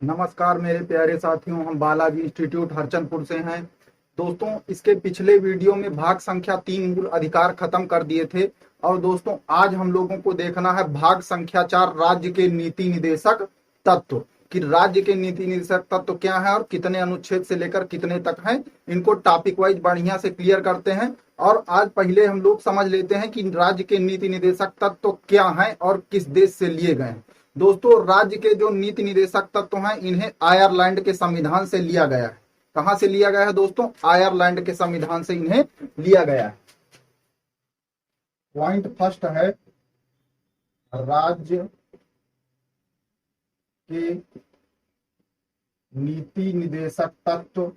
नमस्कार मेरे प्यारे साथियों, हम बालाजी इंस्टीट्यूट हरचंदपुर से हैं। दोस्तों, इसके पिछले वीडियो में भाग संख्या 3 मूल अधिकार खत्म कर दिए थे। और दोस्तों, आज हम लोगों को देखना है भाग संख्या 4 राज्य के नीति निदेशक तत्व, कि राज्य के नीति निदेशक तत्व क्या है और कितने अनुच्छेद से लेकर कितने तक हैं। इनको टॉपिक वाइज बढ़िया से क्लियर करते हैं। और आज पहले हम लोग समझ लेते हैं कि राज्य के नीति निदेशक तत्व क्या हैं और किस देश से लिए गए हैं। दोस्तों, राज्य के जो नीति निदेशक तत्व हैं, इन्हें आयरलैंड के संविधान से लिया गया है। कहां से लिया गया है दोस्तों? आयरलैंड के संविधान से इन्हें लिया गया है। पॉइंट फर्स्ट है, राज्य के नीति निदेशक तत्व।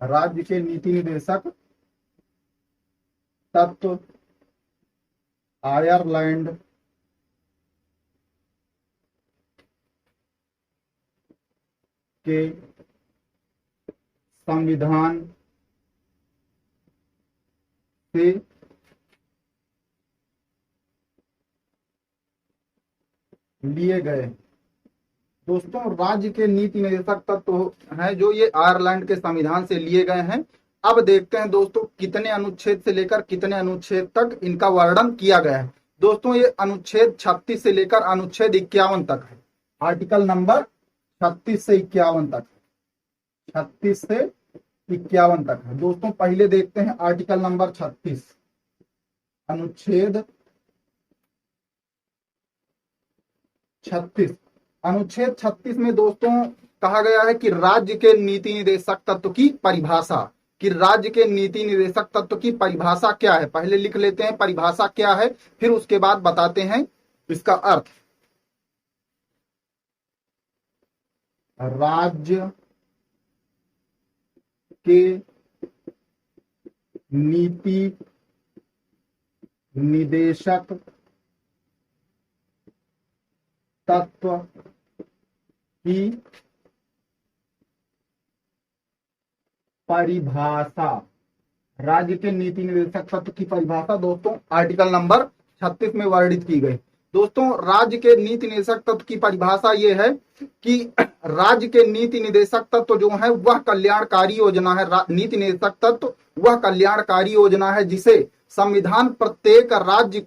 राज्य के नीति निदेशक तत्व आयरलैंड के संविधान से लिए गए। दोस्तों, राज्य के नीति निदेशक तत्व हैं जो ये आयरलैंड के संविधान से लिए गए हैं। अब देखते हैं दोस्तों, कितने अनुच्छेद से लेकर कितने अनुच्छेद तक इनका वर्णन किया गया है। दोस्तों, ये अनुच्छेद 36 से लेकर अनुच्छेद 51 तक है। आर्टिकल नंबर 36 से 51 तक है। 36 से 51 तक है। दोस्तों, पहले देखते हैं आर्टिकल नंबर 36, अनुच्छेद 36। अनुच्छेद 36 में दोस्तों कहा गया है कि राज्य के नीति निदेशक तत्व की परिभाषा, कि राज्य के नीति निदेशक तत्व की परिभाषा क्या है। पहले लिख लेते हैं परिभाषा क्या है, फिर उसके बाद बताते हैं इसका अर्थ। राज्य के नीति निदेशक तत्व की परिभाषा। राज्य के नीति निदेशक तत्व की परिभाषा दोस्तों आर्टिकल नंबर 36 में वर्णित की गई। दोस्तों, राज्य के नीति निदेशक तत्व की परिभाषा ये है कि राज्य के नीति निदेशक तत्व जो है वह कल्याणकारी योजना है। नीति निदेशक तत्व वह कल्याणकारी योजना है जिसे संविधान प्रत्येक राज्य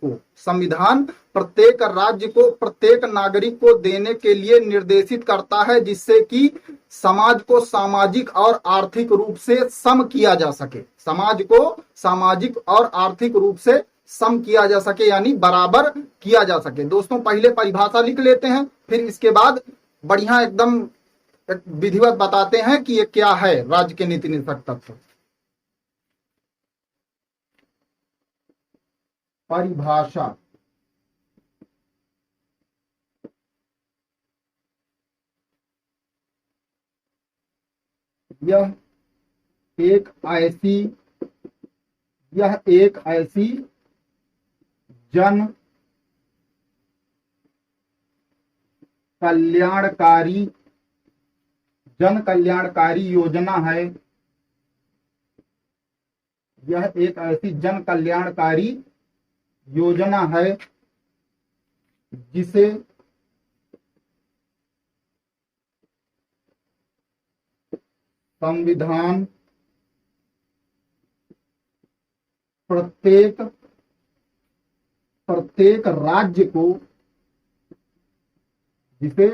को प्रत्येक नागरिक को देने के लिए निर्देशित करता है, जिससे कि समाज को सामाजिक और आर्थिक रूप से सम किया जा सके। समाज को सामाजिक और आर्थिक रूप से सम किया जा सके, यानी बराबर किया जा सके। दोस्तों, पहले परिभाषा लिख लेते हैं, फिर इसके बाद बढ़िया एकदम विधिवत बताते हैं कि ये क्या है राज्य के नीति निदेशक तत्व। परिभाषा। यह एक ऐसी जन कल्याणकारी योजना है। यह एक ऐसी जन कल्याणकारी योजना है जिसे संविधान प्रत्येक राज्य को, जिसे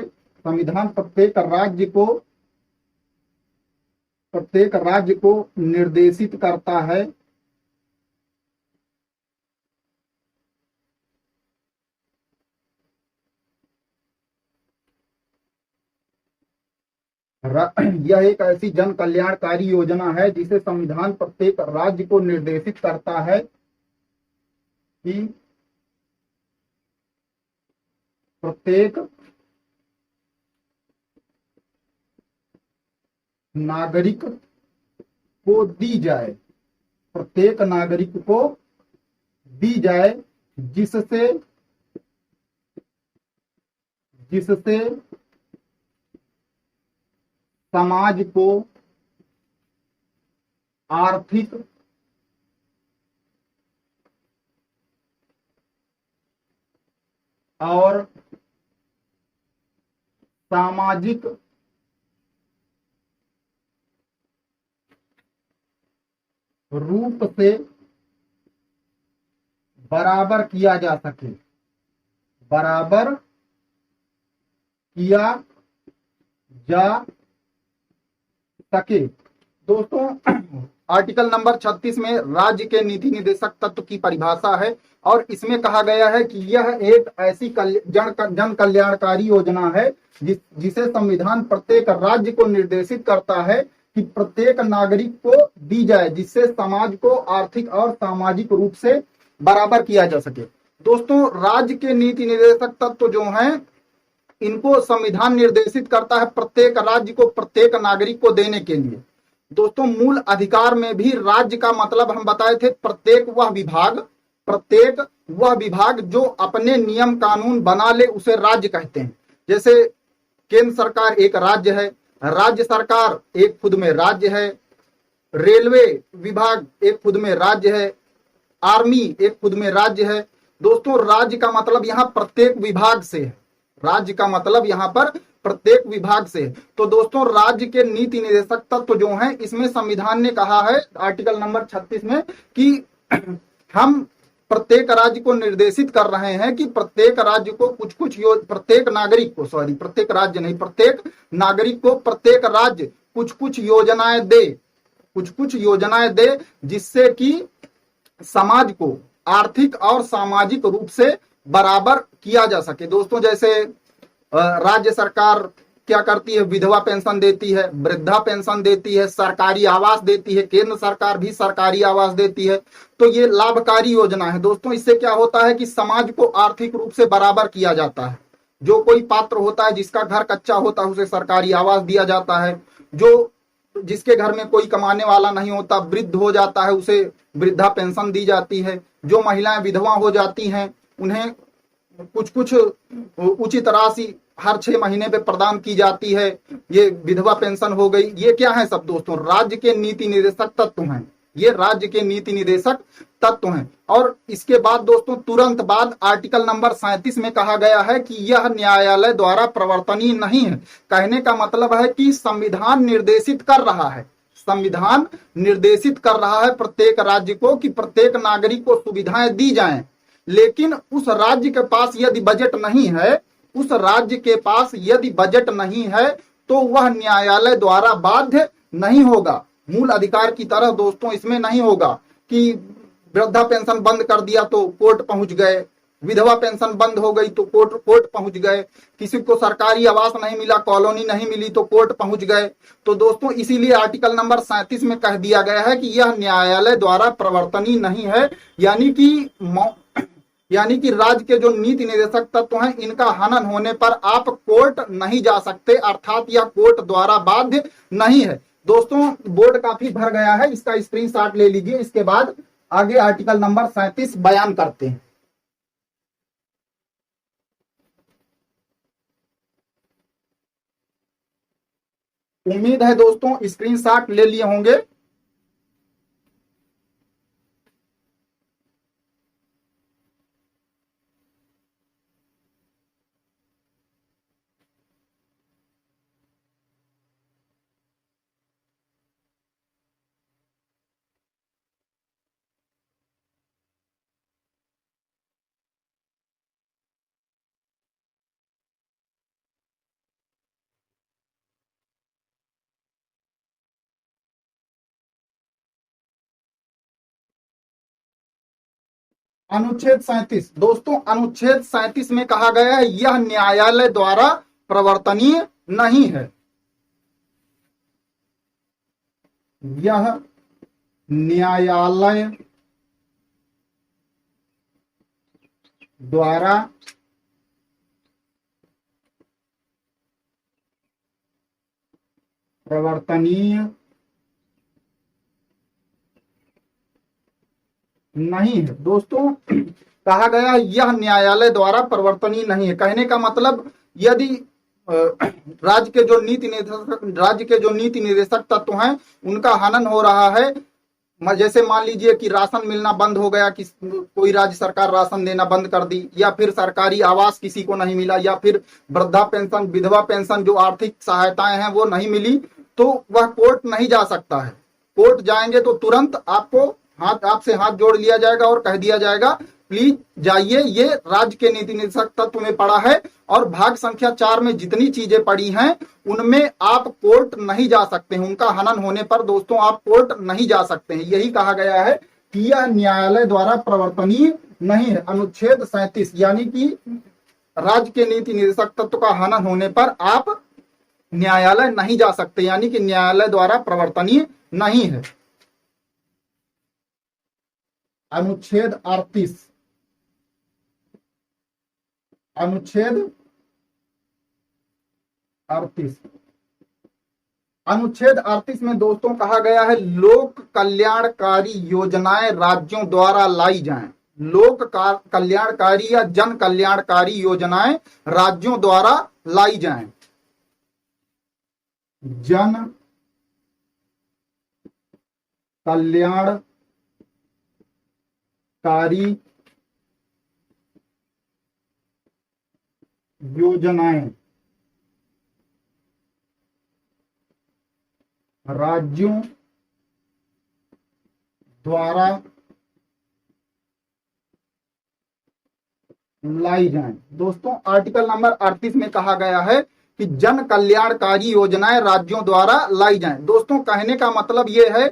संविधान प्रत्येक राज्य को निर्देशित करता है। यह एक ऐसी जन कल्याणकारी योजना है जिसे संविधान प्रत्येक राज्य को निर्देशित करता है कि प्रत्येक नागरिक को दी जाए, प्रत्येक नागरिक को दी जाए, जिससे समाज को आर्थिक और सामाजिक रूप से बराबर किया जा सके, बराबर किया जा सके। दोस्तों आर्टिकल नंबर 36 में राज्य के नीति निदेशक तत्व की परिभाषा है और इसमें कहा गया है कि यह एक ऐसी जन कल्याणकारी योजना है जिसे संविधान प्रत्येक राज्य को निर्देशित करता है कि प्रत्येक नागरिक को दी जाए, जिससे समाज को आर्थिक और सामाजिक रूप से बराबर किया जा सके। दोस्तों राज्य के नीति निदेशक तत्व जो हैं इनको संविधान निर्देशित करता है प्रत्येक राज्य को प्रत्येक नागरिक को देने के लिए। दोस्तों मूल अधिकार में भी राज्य का मतलब हम बताए थे प्रत्येक वह विभाग जो अपने नियम कानून बना ले उसे राज्य कहते हैं। जैसे केंद्र सरकार एक राज्य है, राज्य सरकार एक खुद में राज्य है, रेलवे विभाग एक खुद में राज्य है, आर्मी एक खुद में राज्य है। दोस्तों राज्य का मतलब यहाँ प्रत्येक विभाग से है, राज्य का मतलब यहाँ पर प्रत्येक विभाग से है। तो दोस्तों राज्य के नीति निदेशक तत्व जो हैं इसमें संविधान ने कहा है आर्टिकल नंबर 36 में कि हम प्रत्येक राज्य को निर्देशित कर रहे हैं कि प्रत्येक राज्य को प्रत्येक नागरिक को प्रत्येक राज्य नहीं, प्रत्येक नागरिक को प्रत्येक राज्य कुछ योजनाएं दे जिससे कि समाज को आर्थिक और सामाजिक रूप से बराबर किया जा सके। दोस्तों जैसे राज्य सरकार क्या करती है, विधवा पेंशन देती है, वृद्धा पेंशन देती है, सरकारी आवास देती है, केंद्र सरकार भी सरकारी आवास देती है। तो ये लाभकारी योजना है। दोस्तों इससे क्या होता है कि समाज को आर्थिक रूप से बराबर किया जाता है। जो कोई पात्र होता है जिसका घर कच्चा होता है उसे सरकारी आवास दिया जाता है, जो जिसके घर में कोई कमाने वाला नहीं होता, वृद्ध हो जाता है, उसे वृद्धा पेंशन दी जाती है, जो महिलाएं विधवा हो जाती हैं उन्हें कुछ उचित राशि हर 6 महीने पे प्रदान की जाती है, ये विधवा पेंशन हो गई। ये क्या है सब दोस्तों, राज्य के नीति निदेशक तत्व हैं, ये राज्य के नीति निदेशक तत्व हैं। और इसके बाद दोस्तों तुरंत बाद आर्टिकल नंबर 37 में कहा गया है कि यह न्यायालय द्वारा प्रवर्तनीय नहीं है। कहने का मतलब है कि संविधान निर्देशित कर रहा है, संविधान निर्देशित कर रहा है प्रत्येक राज्य को कि प्रत्येक नागरिक को सुविधाएं दी जाएं, लेकिन उस राज्य के पास यदि बजट नहीं है, उस राज्य के पास यदि बजट नहीं है तो वह न्यायालय द्वारा बाध्य नहीं होगा। मूल अधिकार की तरह दोस्तों इसमें नहीं होगा कि वृद्धा पेंशन बंद कर दिया तो कोर्ट पहुंच गए, विधवा पेंशन बंद हो गई तो कोर्ट पहुंच गए, किसी को सरकारी आवास नहीं मिला, कॉलोनी नहीं मिली तो कोर्ट पहुंच गए। तो दोस्तों इसीलिए आर्टिकल नंबर 37 में कह दिया गया है कि यह न्यायालय द्वारा प्रवर्तनीय नहीं है, यानी कि राज्य के जो नीति निदेशक तत्व हैं इनका हनन होने पर आप कोर्ट नहीं जा सकते, अर्थात यह कोर्ट द्वारा बाध्य नहीं है। दोस्तों बोर्ड काफी भर गया है, इसका स्क्रीनशॉट ले लीजिए। इसके बाद आगे आर्टिकल नंबर 37 बयान करते हैं। उम्मीद है दोस्तों स्क्रीनशॉट ले लिए होंगे। अनुच्छेद 37 दोस्तों, अनुच्छेद 37 में कहा गया है यह न्यायालय द्वारा प्रवर्तनीय नहीं है, यह न्यायालय द्वारा प्रवर्तनीय नहीं है। दोस्तों कहा गया यह न्यायालय द्वारा प्रवर्तनीय नहीं है, कहने का मतलब यदि राज्य के जो नीति निदेशक तत्व हैं उनका हनन हो रहा है जैसे मान लीजिए कि राशन मिलना बंद हो गया, कि कोई राज्य सरकार राशन देना बंद कर दी, या फिर सरकारी आवास किसी को नहीं मिला, या फिर वृद्धा पेंशन, विधवा पेंशन, जो आर्थिक सहायताएं हैं वो नहीं मिली, तो वह कोर्ट नहीं जा सकता है। कोर्ट जाएंगे तो तुरंत आपसे हाथ जोड़ लिया जाएगा और कह दिया जाएगा प्लीज जाइए, ये राज्य के नीति निदेशक तत्व में पड़ा है, और भाग संख्या 4 में जितनी चीजें पड़ी हैं उनमें आप कोर्ट नहीं जा सकते हैं। उनका हनन होने पर दोस्तों आप कोर्ट नहीं जा सकते हैं। यही कहा गया है कि यह न्यायालय द्वारा प्रवर्तनीय नहीं है। अनुच्छेद 37, यानी कि राज्य के नीति निदेशक तत्व का हनन होने पर आप न्यायालय नहीं जा सकते, यानी कि न्यायालय द्वारा प्रवर्तनीय नहीं है। अनुच्छेद 38, अनुच्छेद 38, अनुच्छेद 38 में दोस्तों कहा गया है लोक कल्याणकारी योजनाएं राज्यों द्वारा लाई जाएं। लोक कल्याणकारी या जन कल्याणकारी योजनाएं राज्यों द्वारा लाई जाएं। जन कल्याणकारी योजनाएं राज्यों द्वारा लाई जाएं। दोस्तों आर्टिकल नंबर 38 में कहा गया है कि जन कल्याणकारी योजनाएं राज्यों द्वारा लाई जाएं। दोस्तों कहने का मतलब यह है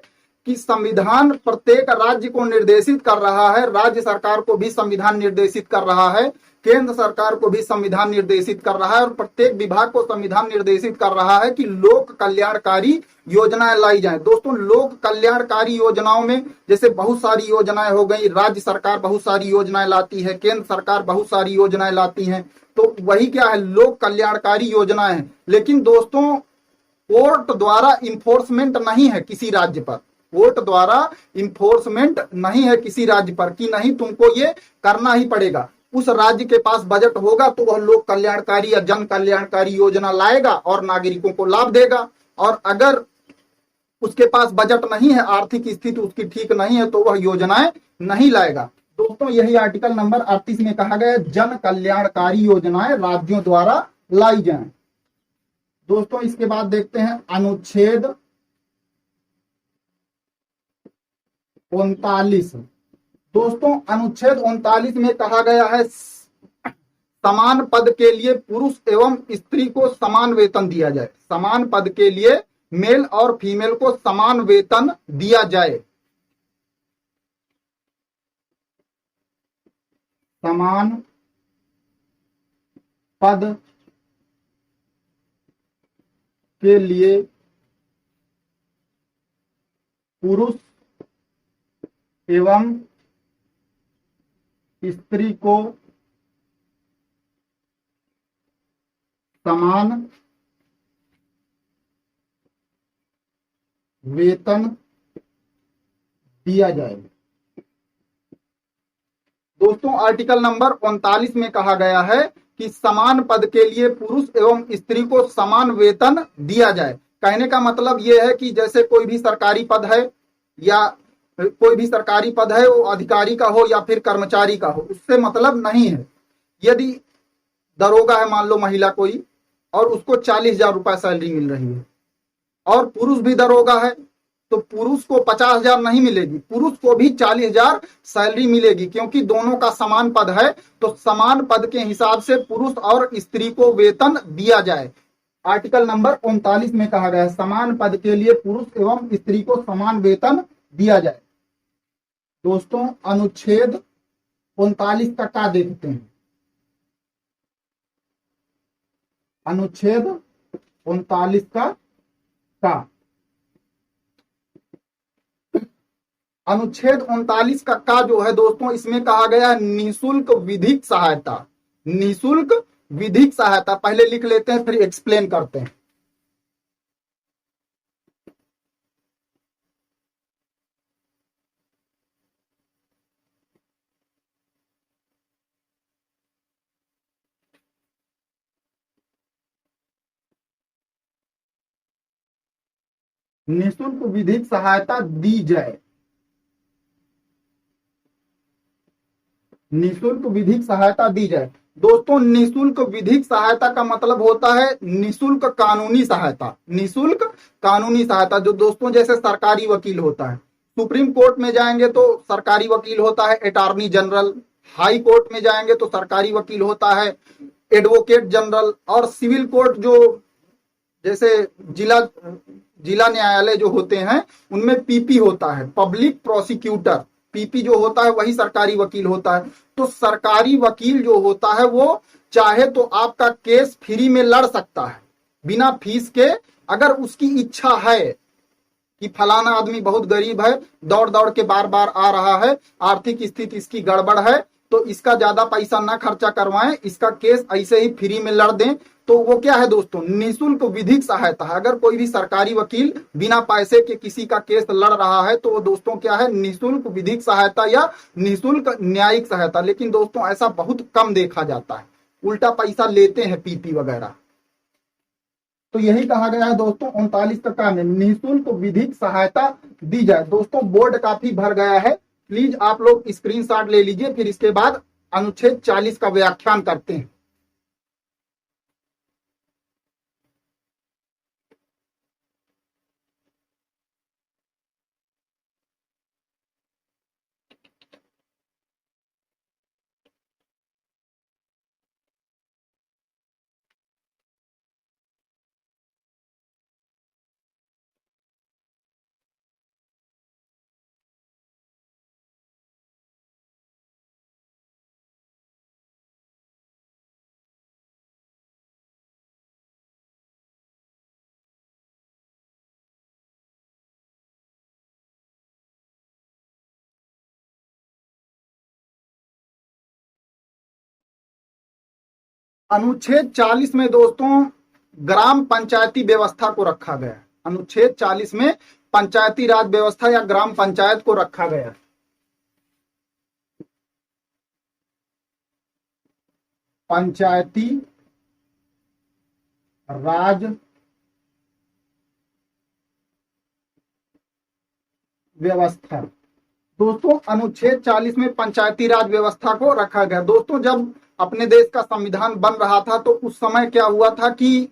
कि संविधान प्रत्येक राज्य को निर्देशित कर रहा है, राज्य सरकार को भी संविधान निर्देशित कर रहा है, केंद्र सरकार को भी संविधान निर्देशित कर रहा है, और प्रत्येक विभाग को संविधान निर्देशित कर रहा है कि लोक कल्याणकारी योजनाएं लाई जाएं। दोस्तों लोक कल्याणकारी योजनाओं में जैसे बहुत सारी योजनाएं हो गई, राज्य सरकार बहुत सारी योजनाएं लाती है, केंद्र सरकार बहुत सारी योजनाएं लाती हैं, तो वही क्या है, लोक कल्याणकारी योजनाएं। लेकिन दोस्तों कोर्ट द्वारा इन्फोर्समेंट नहीं है किसी राज्य पर, कोर्ट द्वारा इन्फोर्समेंट नहीं है किसी राज्य पर कि नहीं तुमको ये करना ही पड़ेगा। उस राज्य के पास बजट होगा तो वह लोक कल्याणकारी या जन कल्याणकारी योजना लाएगा और नागरिकों को लाभ देगा, और अगर उसके पास बजट नहीं है, आर्थिक स्थिति उसकी ठीक नहीं है, तो वह योजनाएं नहीं लाएगा। दोस्तों यही आर्टिकल नंबर 38 में कहा गया जन कल्याणकारी योजनाएं राज्यों द्वारा लाई जाएं। दोस्तों इसके बाद देखते हैं अनुच्छेद 39। दोस्तों अनुच्छेद 39 में कहा गया है समान पद के लिए पुरुष एवं स्त्री को समान वेतन दिया जाए। समान पद के लिए मेल और फीमेल को समान वेतन दिया जाए। समान पद के लिए पुरुष एवं स्त्री को समान वेतन दिया जाए। दोस्तों आर्टिकल नंबर 39 में कहा गया है कि समान पद के लिए पुरुष एवं स्त्री को समान वेतन दिया जाए। कहने का मतलब यह है कि जैसे कोई भी सरकारी पद है, या कोई भी सरकारी पद है वो अधिकारी का हो या फिर कर्मचारी का हो, उससे मतलब नहीं है। यदि दरोगा है मान लो महिला कोई, और उसको 40,000 रुपए सैलरी मिल रही है, और पुरुष भी दरोगा है, तो पुरुष को 50,000 नहीं मिलेगी, पुरुष को भी 40,000 सैलरी मिलेगी, क्योंकि दोनों का समान पद है। तो समान पद के हिसाब से पुरुष और स्त्री को वेतन दिया जाए। आर्टिकल नंबर 39 में कहा गया है समान पद के लिए पुरुष एवं स्त्री को समान वेतन दिया जाए। दोस्तों अनुच्छेद 39 का क्या देखते हैं। अनुच्छेद 39 का अनुच्छेद 39 का जो है दोस्तों, इसमें कहा गया है निःशुल्क विधिक सहायता। निःशुल्क विधिक सहायता पहले लिख लेते हैं फिर एक्सप्लेन करते हैं। निःशुल्क विधिक सहायता दी जाए। निशुल्क विधिक सहायता दी जाए। दोस्तों निशुल्क विधिक सहायता का मतलब होता है निशुल्क कानूनी सहायता। निशुल्क कानूनी सहायता जो दोस्तों जैसे सरकारी वकील होता है, सुप्रीम कोर्ट में जाएंगे तो सरकारी वकील होता है अटॉर्नी जनरल, हाई कोर्ट में जाएंगे तो सरकारी वकील होता है एडवोकेट जनरल, और सिविल कोर्ट जो जैसे जिला जिला न्यायालय जो होते हैं उनमें पीपी होता है, पब्लिक प्रोसिक्यूटर। पीपी जो होता है वही सरकारी वकील होता है। तो सरकारी वकील जो होता है वो चाहे तो आपका केस फ्री में लड़ सकता है बिना फीस के, अगर उसकी इच्छा है कि फलाना आदमी बहुत गरीब है, दौड़ दौड़ के बार बार आ रहा है, आर्थिक स्थिति इसकी गड़बड़ है, तो इसका ज्यादा पैसा ना खर्चा करवाएं, इसका केस ऐसे ही फ्री में लड़ दें, तो वो क्या है दोस्तों निशुल्क विधिक सहायता है। अगर कोई भी सरकारी वकील बिना पैसे के किसी का केस लड़ रहा है तो वो दोस्तों क्या है निशुल्क विधिक सहायता या निशुल्क न्यायिक सहायता। लेकिन दोस्तों ऐसा बहुत कम देखा जाता है, उल्टा पैसा लेते हैं पीपी वगैरह। तो यही कहा गया है दोस्तों 39 का में निःशुल्क विधिक सहायता दी जाए। दोस्तों बोर्ड काफी भर गया है, प्लीज आप लोग स्क्रीनशॉट ले लीजिए, फिर इसके बाद अनुच्छेद 40 का व्याख्यान करते हैं। अनुच्छेद 40 में दोस्तों ग्राम पंचायती व्यवस्था को रखा गया है। अनुच्छेद 40 में पंचायती राज व्यवस्था या ग्राम पंचायत को रखा गया है। पंचायती राज व्यवस्था। दोस्तों अनुच्छेद 40 में पंचायती राज व्यवस्था को रखा गया। दोस्तों जब अपने देश का संविधान बन रहा था तो उस समय क्या हुआ था कि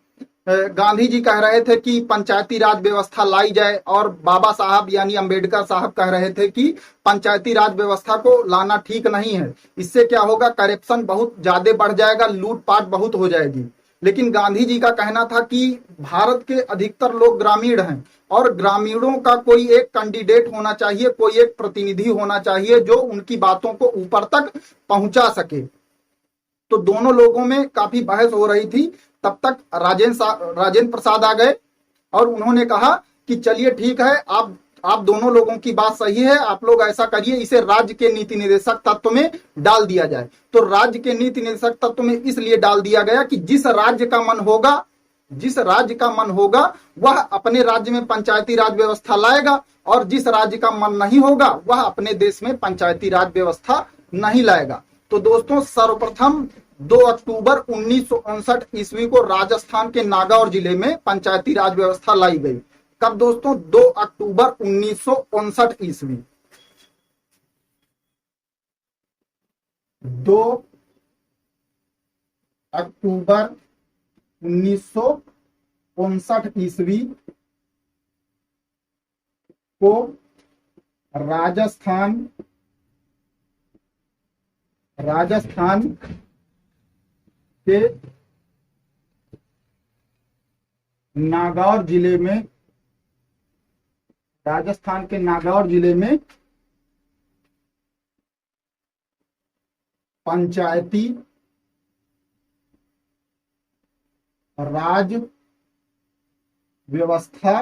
गांधी जी कह रहे थे कि पंचायती राज व्यवस्था लाई जाए, और बाबा साहब यानी अंबेडकर साहब कह रहे थे कि पंचायती राज व्यवस्था को लाना ठीक नहीं है, इससे क्या होगा करप्शन बहुत ज्यादा बढ़ जाएगा, लूटपाट बहुत हो जाएगी। लेकिन गांधी जी का कहना था कि भारत के अधिकतर लोग ग्रामीण हैं और ग्रामीणों का कोई एक कैंडिडेट होना चाहिए, कोई एक प्रतिनिधि होना चाहिए जो उनकी बातों को ऊपर तक पहुंचा सके। तो दोनों लोगों में काफी बहस हो रही थी, तब तक राजेंद्र प्रसाद आ गए और उन्होंने कहा कि चलिए ठीक है, आप दोनों लोगों की बात सही है, आप लोग ऐसा करिए, इसे राज्य के नीति निर्देशक तत्व में डाल दिया जाए। तो राज्य के नीति निर्देशक तत्व में इसलिए डाल दिया गया कि जिस राज्य का मन होगा वह अपने राज्य में पंचायती राज व्यवस्था लाएगा, और जिस राज्य का मन नहीं होगा वह अपने देश में पंचायती राज व्यवस्था नहीं लाएगा। तो दोस्तों सर्वप्रथम 2 अक्टूबर 1959 ईस्वी को राजस्थान के नागौर जिले में पंचायती राज व्यवस्था लाई गई। कब दोस्तों? 2 अक्टूबर 1959 ईस्वी। 2 अक्टूबर 1959 ईस्वी को राजस्थान के नागौर जिले में पंचायती राज व्यवस्था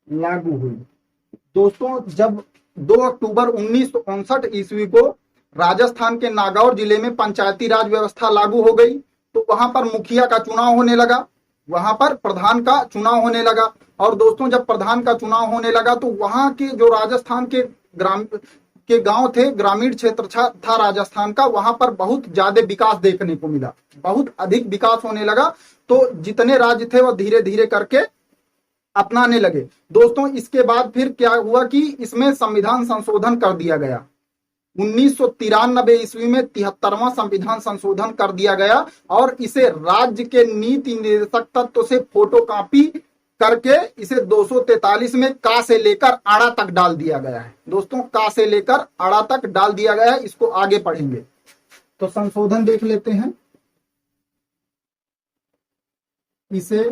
लागू हुई। दोस्तों जब 2 अक्टूबर 1959 ईस्वी को राजस्थान के नागौर जिले में पंचायती राज व्यवस्था लागू हो गई, तो वहां पर मुखिया का चुनाव होने लगा, वहां पर प्रधान का चुनाव होने लगा। और दोस्तों जब प्रधान का चुनाव होने लगा तो वहां के जो राजस्थान के गांव थे, ग्रामीण क्षेत्र था राजस्थान का, वहां पर बहुत ज्यादा विकास देखने को मिला, बहुत अधिक विकास होने लगा। तो जितने राज्य थे वह धीरे धीरे करके अपनाने लगे। दोस्तों इसके बाद फिर क्या हुआ कि इसमें संविधान संशोधन कर दिया गया। 1993 ईस्वी में 73वां संविधान संशोधन कर दिया गया और इसे राज्य के नीति निर्देशक तत्व से फोटोकॉपी करके इसे 243 में का से लेकर आड़ा तक डाल दिया गया है। दोस्तों का से लेकर आड़ा तक डाल दिया गया है, इसको आगे पढ़ेंगे। तो संशोधन देख लेते हैं। इसे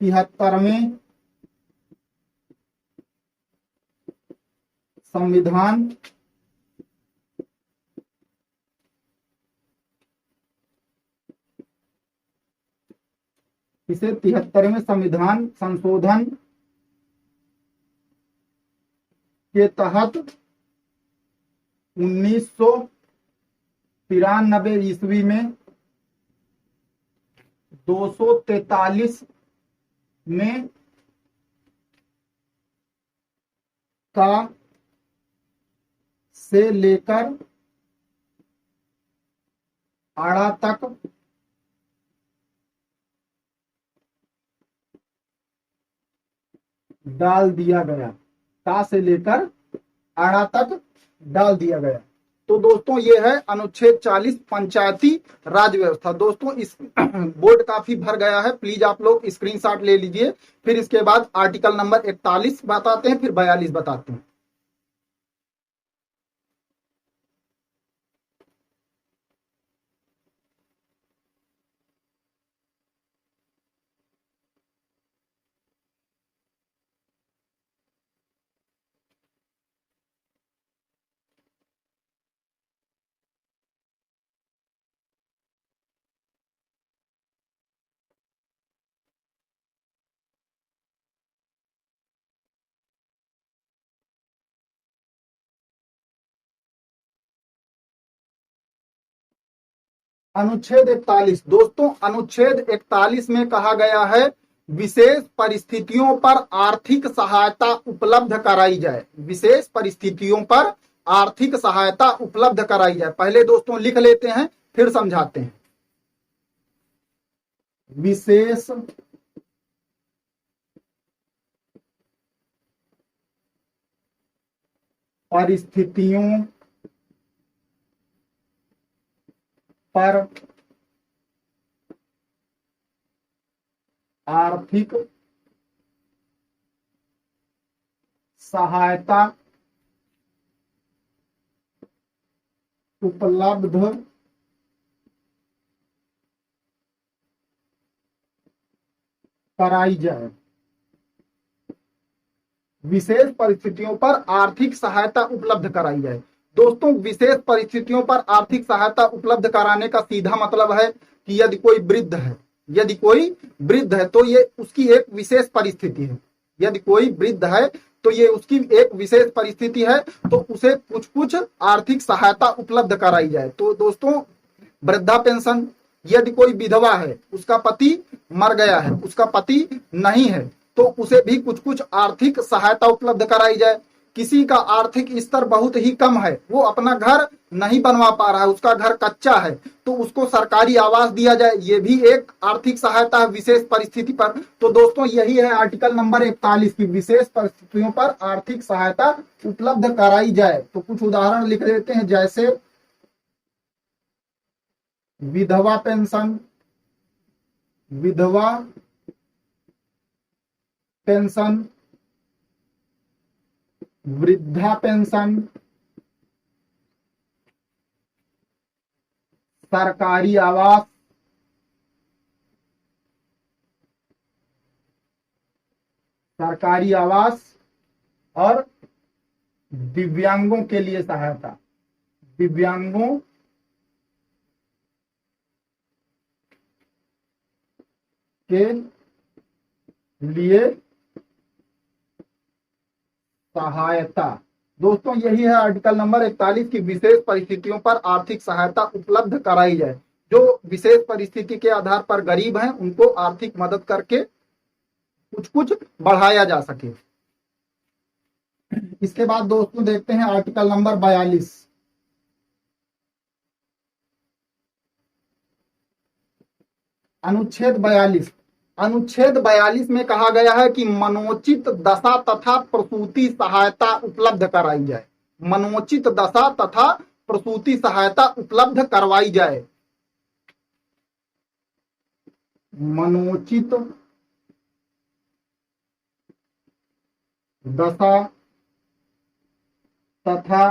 73वें संविधान संविधान संशोधन के तहत 1993 ईस्वी में 243 में का से लेकर आड़ा तक डाल दिया गया। का से लेकर आड़ा तक डाल दिया गया। तो दोस्तों ये है अनुच्छेद 40 पंचायती राज व्यवस्था। दोस्तों इस बोर्ड काफी भर गया है, प्लीज आप लोग स्क्रीनशॉट ले लीजिए। फिर इसके बाद आर्टिकल नंबर 41 बताते हैं, फिर 42 बताते हैं। अनुच्छेद 41। दोस्तों अनुच्छेद 41 में कहा गया है विशेष परिस्थितियों पर आर्थिक सहायता उपलब्ध कराई जाए। विशेष परिस्थितियों पर आर्थिक सहायता उपलब्ध कराई जाए। पहले दोस्तों लिख लेते हैं, फिर समझाते हैं। विशेष परिस्थितियों पर आर्थिक सहायता उपलब्ध कराई जाए। विशेष परिस्थितियों पर आर्थिक सहायता उपलब्ध कराई जाए। दोस्तों विशेष परिस्थितियों पर आर्थिक सहायता उपलब्ध कराने का सीधा मतलब है कि यदि कोई वृद्ध है, तो ये उसकी एक विशेष परिस्थिति है। यदि कोई वृद्ध है तो ये उसकी एक विशेष परिस्थिति है, तो उसे कुछ कुछ आर्थिक सहायता उपलब्ध कराई जाए। तो दोस्तों वृद्धा पेंशन, यदि कोई विधवा है, उसका पति मर गया है, उसका पति नहीं है, तो उसे भी कुछ कुछ आर्थिक सहायता उपलब्ध कराई जाए। किसी का आर्थिक स्तर बहुत ही कम है, वो अपना घर नहीं बनवा पा रहा है, उसका घर कच्चा है, तो उसको सरकारी आवास दिया जाए, ये भी एक आर्थिक सहायता है विशेष परिस्थिति पर। तो दोस्तों यही है आर्टिकल नंबर 41 की, विशेष परिस्थितियों पर आर्थिक सहायता उपलब्ध कराई जाए। तो कुछ उदाहरण लिख देते हैं, जैसे विधवा पेंशन, विधवा पेंशन, वृद्धा पेंशन, सरकारी आवास, और दिव्यांगों के लिए सहायता, दिव्यांगों के लिए सहायता। दोस्तों यही है आर्टिकल नंबर 41 की, विशेष परिस्थितियों पर आर्थिक सहायता उपलब्ध कराई जाए। जो विशेष परिस्थिति के आधार पर गरीब हैं उनको आर्थिक मदद करके कुछ कुछ बढ़ाया जा सके। इसके बाद दोस्तों देखते हैं आर्टिकल नंबर 42। अनुच्छेद 42 में कहा गया है कि मनोचित दशा तथा प्रसूति सहायता उपलब्ध कराई जाए। मनोचित दशा तथा प्रसूति सहायता उपलब्ध करवाई जाए। मनोचित दशा तथा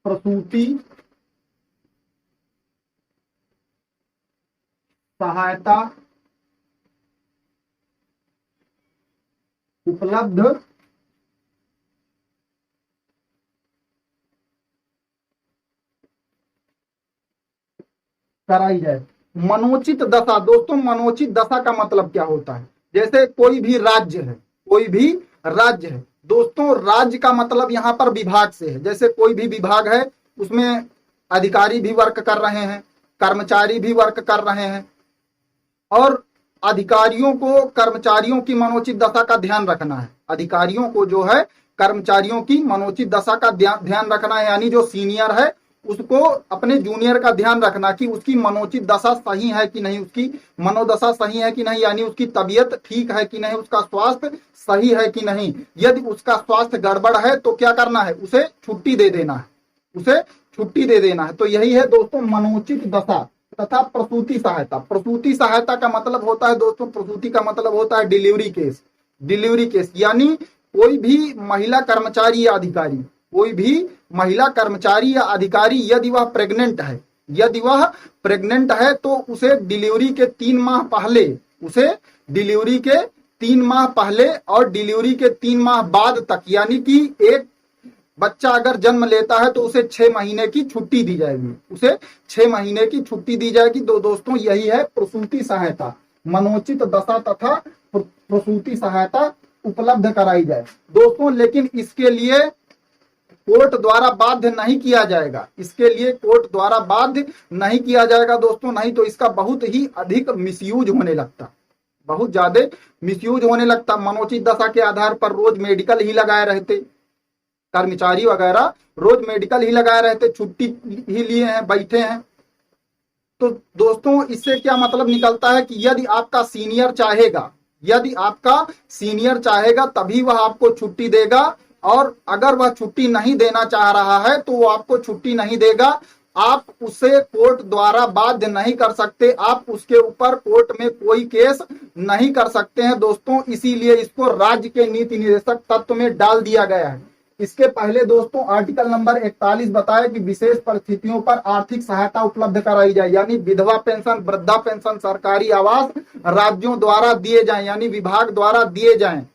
प्रसूति सहायता उपलब्ध कराई जाए। मनोचित दशा, दोस्तों मनोचित दशा का मतलब क्या होता है? जैसे कोई भी राज्य है, दोस्तों राज्य का मतलब यहाँ पर विभाग से है। जैसे कोई भी विभाग है, उसमें अधिकारी भी वर्क कर रहे हैं, कर्मचारी भी वर्क कर रहे हैं, और अधिकारियों को कर्मचारियों की मनोचित दशा का ध्यान रखना है। अधिकारियों को जो है कर्मचारियों की मनोचित दशा का ध्यान रखना है, यानी जो सीनियर है उसको अपने जूनियर का ध्यान रखना कि उसकी मनोचित दशा सही है कि नहीं, उसकी मनोदशा सही है कि नहीं, यानी उसकी तबीयत ठीक है कि नहीं, उसका स्वास्थ्य सही है कि नहीं। यदि उसका स्वास्थ्य गड़बड़ है तो क्या करना है? उसे छुट्टी दे देना है। तो यही है दोस्तों मनोचित दशा तथा प्रसूति सहायता। प्रसूति सहायता का मतलब होता है दोस्तों, प्रसूति का मतलब होता है डिलीवरी केस, यानी कोई भी महिला कर्मचारी या अधिकारी यदि वह प्रेग्नेंट है तो उसे डिलीवरी के 3 माह पहले और डिलीवरी के 3 माह बाद तक, यानी कि एक बच्चा अगर जन्म लेता है तो उसे 6 महीने की छुट्टी दी जाएगी। तो दोस्तों यही है प्रसूति सहायता, मनोचित दशा तथा प्रसूति सहायता उपलब्ध कराई जाए। दोस्तों लेकिन इसके लिए कोर्ट द्वारा बाध्य नहीं किया जाएगा दोस्तों, नहीं तो इसका बहुत ही अधिक मिसयूज होने लगता, बहुत ज्यादा मिसयूज होने लगता। मनोचित दशा के आधार पर रोज मेडिकल ही लगाए रहते, कर्मचारी वगैरह रोज मेडिकल ही लगाए रहते, छुट्टी ही लिए हैं, बैठे हैं। तो दोस्तों इससे क्या मतलब निकलता है कि यदि आपका सीनियर चाहेगा तभी वह आपको छुट्टी देगा, और अगर वह छुट्टी नहीं देना चाह रहा है तो वो आपको छुट्टी नहीं देगा। आप उसे कोर्ट द्वारा बाध्य नहीं कर सकते, आप उसके ऊपर कोर्ट में कोई केस नहीं कर सकते हैं दोस्तों। इसीलिए इसको राज्य के नीति निर्देशक तत्व में डाल दिया गया है। इसके पहले दोस्तों आर्टिकल नंबर 41 बताया कि विशेष परिस्थितियों पर आर्थिक सहायता उपलब्ध कराई जाए, यानी विधवा पेंशन, वृद्धा पेंशन, सरकारी आवास राज्यों द्वारा दिए जाएं, यानी विभाग द्वारा दिए जाएं।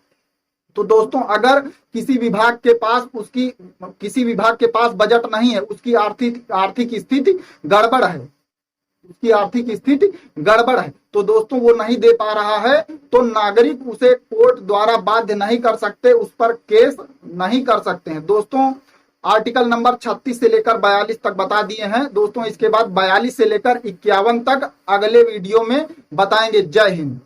तो दोस्तों अगर किसी विभाग के पास बजट नहीं है, उसकी आर्थिक स्थिति गड़बड़ है, तो दोस्तों वो नहीं दे पा रहा है, तो नागरिक उसे कोर्ट द्वारा बाध्य नहीं कर सकते, उस पर केस नहीं कर सकते हैं। दोस्तों आर्टिकल नंबर 36 से लेकर 42 तक बता दिए हैं दोस्तों। इसके बाद 42 से लेकर 51 तक अगले वीडियो में बताएंगे। जय हिंद।